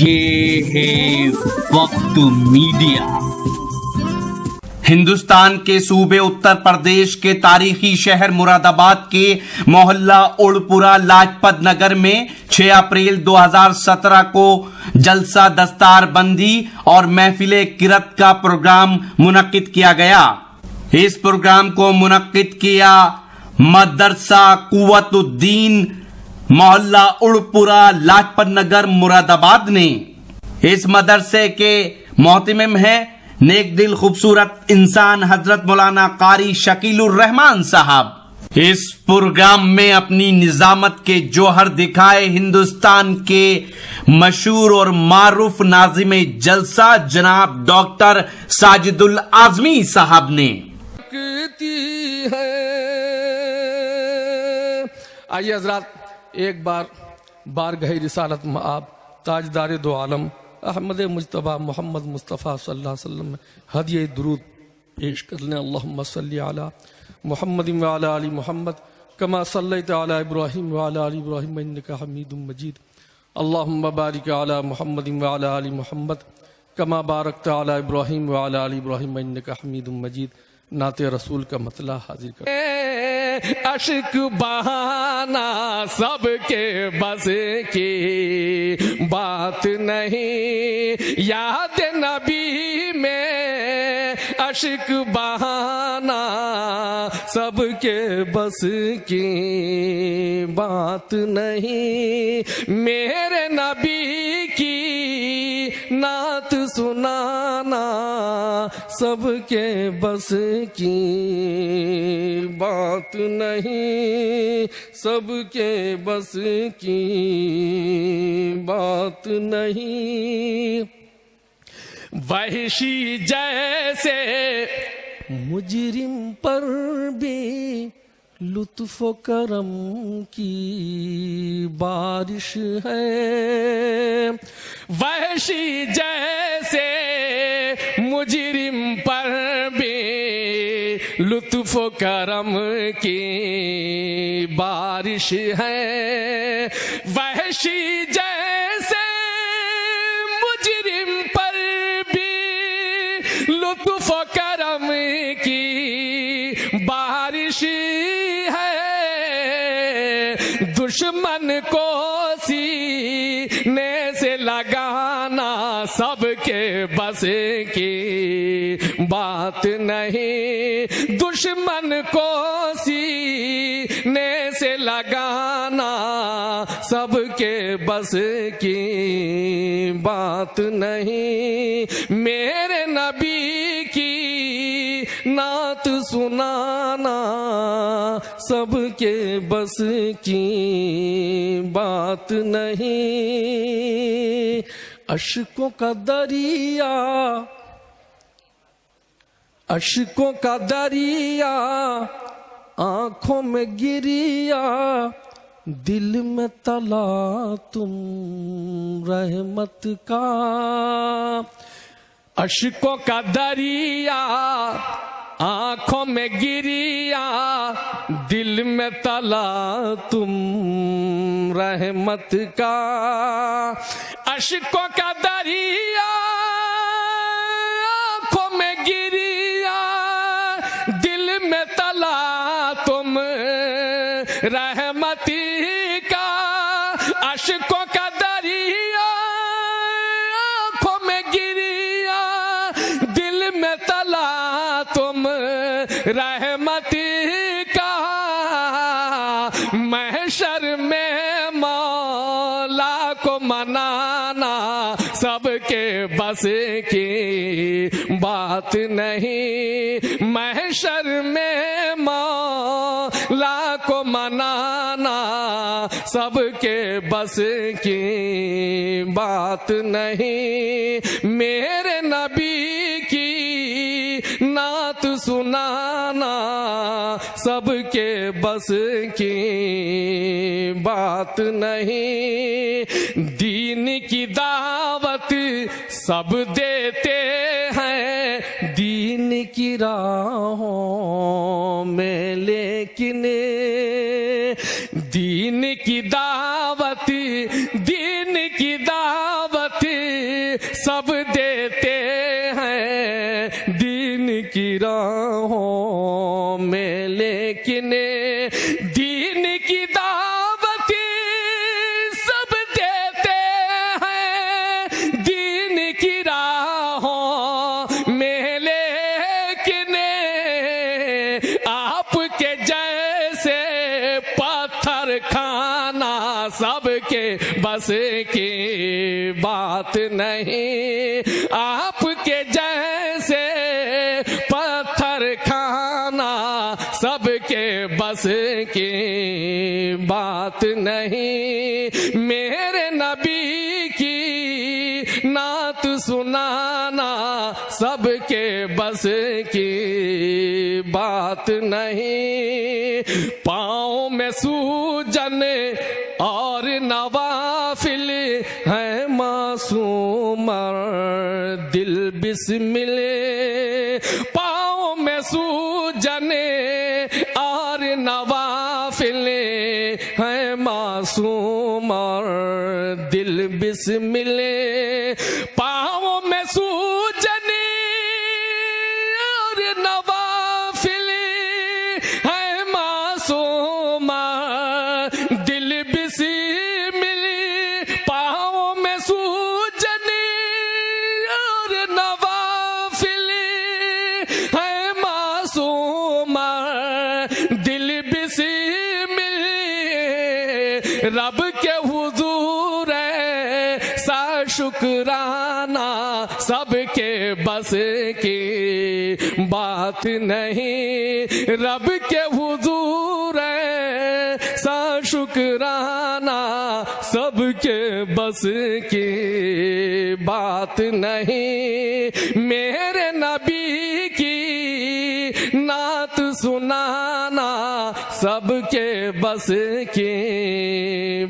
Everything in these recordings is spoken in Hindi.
ये है वक्त मीडिया। हिंदुस्तान के सूबे उत्तर प्रदेश के तारीखी शहर मुरादाबाद के मोहल्ला उड़पुरा लाजपत नगर में 6 अप्रैल 2017 को जलसा दस्तारबंदी और महफिले किरत का प्रोग्राम मुनक्किद किया गया। इस प्रोग्राम को मुनक्किद किया मदरसा कुव्वतुद्दीन मोहल्ला उड़पुरा लाजपत नगर मुरादाबाद ने। इस मदरसे के मोहतमिम हैं नेक दिल खूबसूरत इंसान हजरत मौलाना कारी शकीलुर रहमान साहब। इस प्रोग्राम में अपनी निजामत के जौहर दिखाए हिंदुस्तान के मशहूर और मारूफ नाज़िमे जलसा जनाब डॉक्टर साजिदुल आजमी साहब ने। आइए हजरात, एक बार बारगाह रिसालत में आप ताजदार दो आलम अहमद मुज्तबा मोहम्मद मुस्तफ़ा सल्लल्लाहु अलैहि वसल्लम हदिये दुरूद पेश कर लें। अल्लाहुम्मा सल्ली अला मुहम्मद व अला आलि मुहम्मद कमा सल्लैता अला इब्राहीम व अला आलि इब्राहीम इन्नका हमीदुम मजीद। अल्लाहुम्मा बारिक अला मुहम्मद व अला आलि मुहम्मद कमा बारकता अला इब्राहीम व अला आलि इब्राहीम इन्नका हमीदुम मजीद। नाते रसूल का मतला हाजिर कर। अश्क बहाना सबके बस की बात नहीं, याद नबी में अश्क बहाना सबके बस की बात नहीं। मेरे नबी की नात सुनाना सबके बस की बात नहीं, सबके बस की बात नहीं। वहशी जैसे मुजरिम पर भी लुत्फ करम की बारिश है। वहशी जैसे मुजरिम पर भी लुत्फ करम की बारिश है। वहशी जैसे मुजरिम पर भी लुत्फ करम की बारिश है। दुश्मन को सीने से लगाना सबके बस की बात नहीं। दुश्मन को सीने से लगाना सबके बस की बात नहीं। मेरे नबी की नात सुनाना सबके बस की बात नहीं। अश्कों का दरिया, अश्कों का दरिया आंखों में गिरिया, दिल में तला तुम रहमत का। अश्कों का दरिया आंखों में गिरिया, दिल में तला तुम रहमत का। अश्कों का दरिया आंखों में गिरिया, दिल में तला तुम रहमती का। अश्कों का दरिया आंखों में गिरिया, दिल में तला तुम रहमती का। महशर में मौला को मनाना सबके बस की बात नहीं। महशर में मौला को मनाना सबके बस की बात नहीं। मेरे नबी की नात सुनाना सबके बस की बात नहीं। दीन की दावत सब देते हैं दीन की राहों में, लेकिन दीन की दावत, दीन की दावत सब देते हैं दीन की राहों में, लेकिन दीन की दावत सब देते हैं दीन की राहों में, लेकिन आपके जैसे पत्थर खाना सबके बस की बात नहीं, आपके जैसे पत्थर खाना सबके बस की बात नहीं। मेरे नबी की नात सुनाना सबके बस की बात नहीं। पाँव में सूजन और नवाफिल है मासूम दिल बिस्मिल, पाँव में सूजन और नवाफिल है मासूम दिल बिस्मिल, पाँव में सूजन और नवाफिल है मासूम दिल बिस्मिल, पाँव में सूजन और नवाफिल है मासूम दिल बिस्मिल, रब के हुजूर सा शुक्राना सबके बस की बात नहीं, रब के हुजूर सा शुक्राना सबके बस की बात नहीं। मेरे नबी की नात सुनाना सबके बस की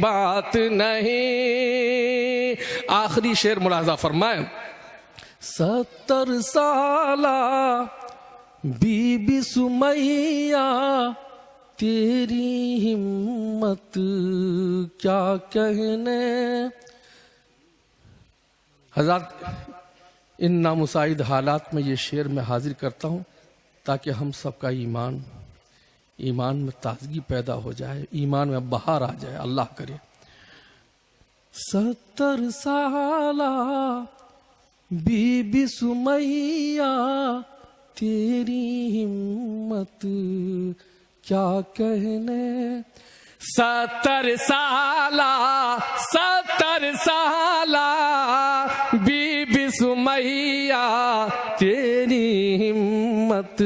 बात नहीं। आखिरी शेर मुलाजा फरमाए। 70 साला बीबी सुमैया तेरी हिम्मत क्या कहने। हज़रत इन नामुसाइद हालात में ये शेर मैं हाजिर करता हूँ ताकि हम सबका ईमान में ताजगी पैदा हो जाए, ईमान में बहार आ जाए, अल्लाह करे। 70 साला बीबी सुमैया तेरी हिम्मत क्या कहने। 70 साला बीबी सुमैया तेरी हिम्मत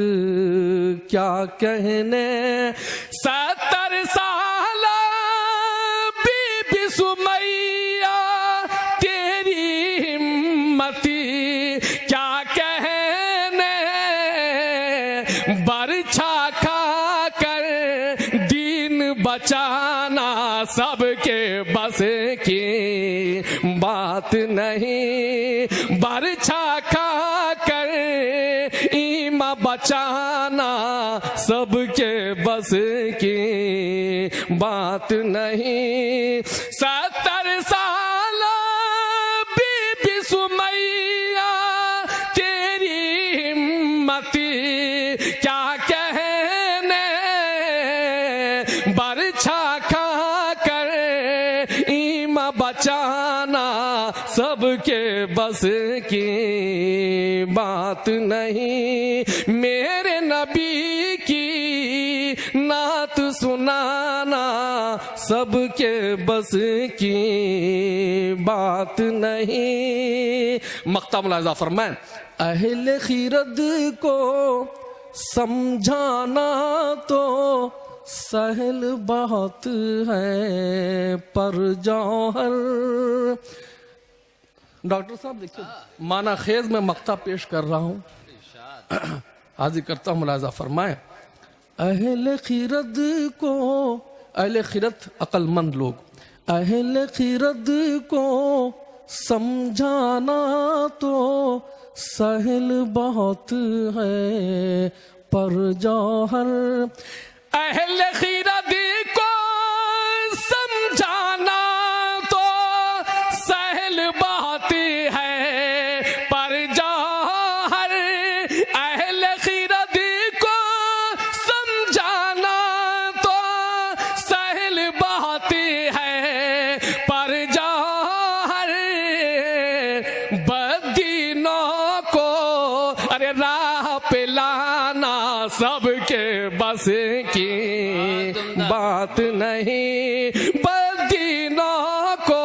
क्या कहने। 70 साला बीबी सुमैया तेरी हिम्मत क्या कहने। बरछा खा कर दीन बचाना सबके बस की बात नहीं। बरछा खा कर ईमा बचाना सबके बस की बात नहीं। 70 साल बीबी सुमैया तेरी हिम्मत क्या कहने। बरछा खा कर ईमा बचाना सबके बस की बात नहीं। मेरे नबी की नात सुनाना सबके बस की बात नहीं। मक्ता मुलाजा फरमाएं। अहले खिरद को समझाना तो सहल बहुत है पर जौहर। डॉक्टर साहब देखिए माना खेज में मक्ता पेश कर रहा हूँ, हाजिर करता हूँ, मुलाजा फरमाए। अहले खिरद को, अहले खिरत अक्लमंद लोग, अहले खिरद को समझाना तो सहल बहुत है पर जौहर। अहले खिरद को समझाना तो सहल बहुत है बदीनों को अरे राह पे लाना सबके बस की बात नहीं, बदीनों को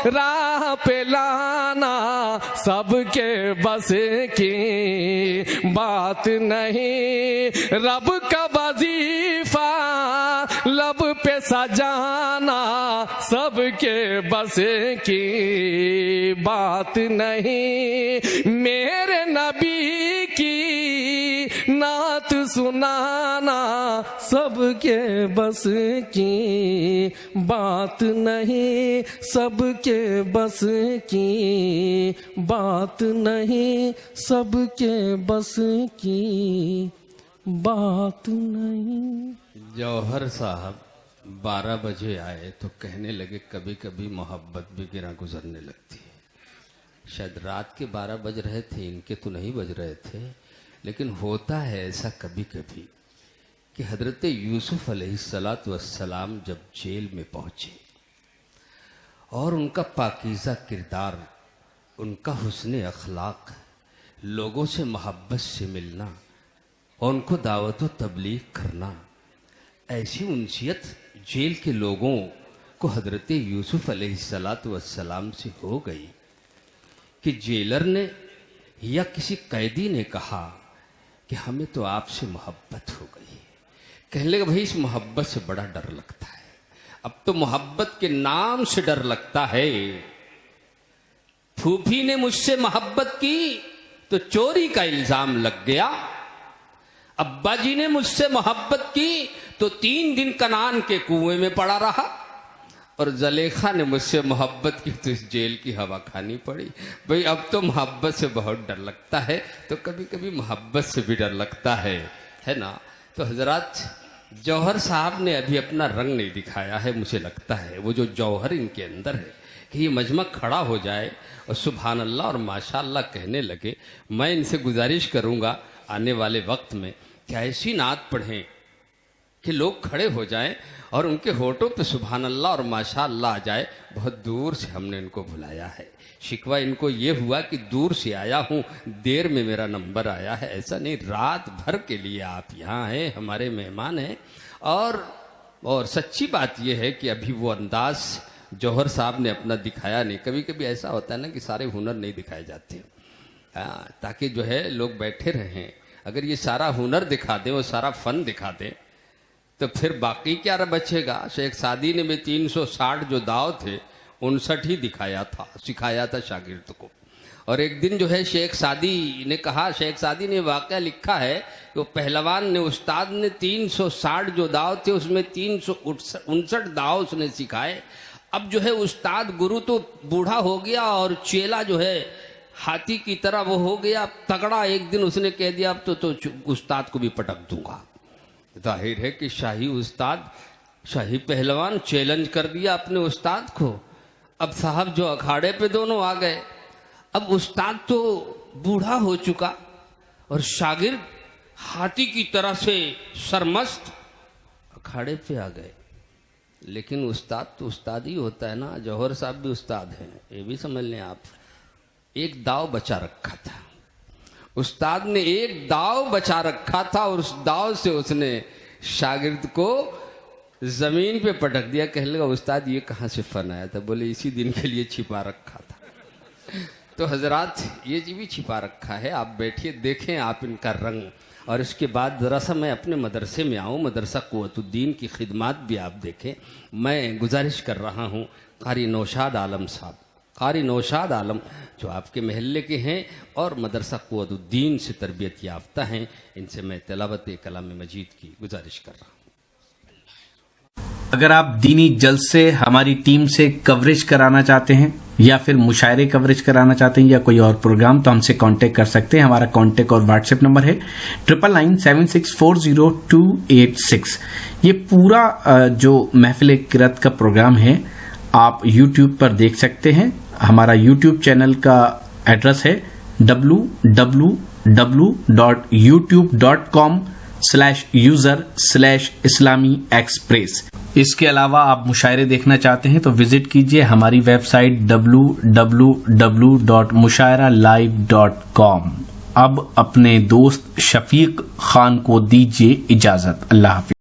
राह पे लाना सबके बस की बात नहीं, रब का वजीफा लब पे सजाना सबके बस की बात नहीं, मेरे नबी की नात सुनाना सबके बस की बात नहीं, सबके बस की बात नहीं, सबके बस की बात नहीं। जौहर साहब 12 बजे आए तो कहने लगे कभी कभी मोहब्बत भी गिरा गुजरने लगती है। शायद रात के 12 बज रहे थे, इनके तो नहीं बज रहे थे, लेकिन होता है ऐसा कभी कभी कि हजरत यूसुफ अलैहिस्सलातु वस्सलाम जब जेल में पहुंचे और उनका पाकीज़ा किरदार, उनका हुस्न अखलाक, लोगों से मोहब्बत से मिलना और उनको दावत व तबलीग करना, ऐसी उनसियत जेल के लोगों को हजरत यूसुफ अलैहिस्सलातु वस्सलाम से हो गई कि जेलर ने या किसी कैदी ने कहा कि हमें तो आपसे मोहब्बत हो गई है। कहने लगे भाई इस मोहब्बत से बड़ा डर लगता है, अब तो मोहब्बत के नाम से डर लगता है। फूफी ने मुझसे मोहब्बत की तो चोरी का इल्जाम लग गया, अब्बा जी ने मुझसे मोहब्बत की तो 3 दिन कनान के कुएं में पड़ा रहा, और जलेखा ने मुझसे मोहब्बत की तो इस जेल की हवा खानी पड़ी। भाई अब तो मोहब्बत से बहुत डर लगता है, तो कभी कभी मोहब्बत से भी डर लगता है ना। तो हजरत जौहर साहब ने अभी अपना रंग नहीं दिखाया है, मुझे लगता है वो जो जौहर इनके अंदर है कि ये मजमा खड़ा हो जाए और सुभान अल्लाह और माशाअल्लाह कहने लगे। मैं इनसे गुजारिश करूंगा आने वाले वक्त में कि ऐसी नात पढ़ें कि लोग खड़े हो जाएं और उनके होठों पे सुभान अल्लाह और माशाअल्लाह आ जाए। बहुत दूर से हमने इनको बुलाया है, शिकवा इनको ये हुआ कि दूर से आया हूँ, देर में मेरा नंबर आया है, ऐसा नहीं, रात भर के लिए आप यहाँ हैं, हमारे मेहमान हैं। और सच्ची बात यह है कि अभी वो अंदाज जौहर साहब ने अपना दिखाया नहीं। कभी कभी ऐसा होता है ना कि सारे हुनर नहीं दिखाए जाते, ताकि जो है लोग बैठे रहें। अगर ये सारा हुनर दिखा दें और सारा फन दिखा दें तो फिर बाकी क्या बचेगा। शेख सादी ने भी 360 जो दाव थे 59 ही दिखाया था, सिखाया था शागिर्द को। और एक दिन जो है शेख सादी ने कहा, शेख सादी ने वाकया लिखा है कि पहलवान ने, उस्ताद ने 360 जो दाव थे उसमें 359 दाव उसने सिखाए। अब जो है उस्ताद गुरु तो बूढ़ा हो गया और चेला जो है हाथी की तरह वो हो गया तगड़ा। एक दिन उसने कह दिया अब तो उस्ताद को भी पटक दूंगा। जाहिर है कि शाही उस्ताद, शाही पहलवान चैलेंज कर दिया अपने उस्ताद को। अब साहब जो अखाड़े पे दोनों आ गए, अब उस्ताद तो बूढ़ा हो चुका और शागिर्द हाथी की तरह से सरमस्त अखाड़े पे आ गए। लेकिन उस्ताद तो उस्ताद ही होता है ना, जौहर साहब भी उस्ताद हैं, ये भी समझ लें आप। एक दाव बचा रखा था, उस्ताद ने एक दाव बचा रखा था और उस दाव से उसने शागिर्द को जमीन पे पटक दिया। कहने लगा उस्ताद ये कहाँ से फन आया था? बोले इसी दिन के लिए छिपा रखा था। तो हजरात ये जी भी छिपा रखा है, आप बैठिए देखें आप इनका रंग। और इसके बाद ज़रा सा मैं अपने मदरसे में आऊँ, मदरसा कुव्वतुद्दीन की खिदमत भी आप देखें। मैं गुजारिश कर रहा हूँ कारी नौशाद आलम साहब, कारी नौशाद आलम जो आपके महल्ले के हैं और मदरसा कुव्वतुद्दीन से तरबियत याफ्ता हैं, इनसे मैं तिलावत कलाम मजीद की गुजारिश कर रहा हूँ। अगर आप दीनी जलसे हमारी टीम से कवरेज कराना चाहते हैं या फिर मुशायरे कवरेज कराना चाहते हैं या कोई और प्रोग्राम, तो हमसे कांटेक्ट कर सकते हैं। हमारा कांटेक्ट और व्हाट्सएप नंबर है 9997640286। ये पूरा जो महफिल किरात का प्रोग्राम है आप YouTube पर देख सकते हैं। हमारा YouTube चैनल का एड्रेस है www.youtube.com/user/Islami Express। इसके अलावा आप मुशायरे देखना चाहते हैं तो विजिट कीजिए हमारी वेबसाइट www.mushairalive.com। अब अपने दोस्त शफीक खान को दीजिए इजाजत। अल्लाह हाफिज।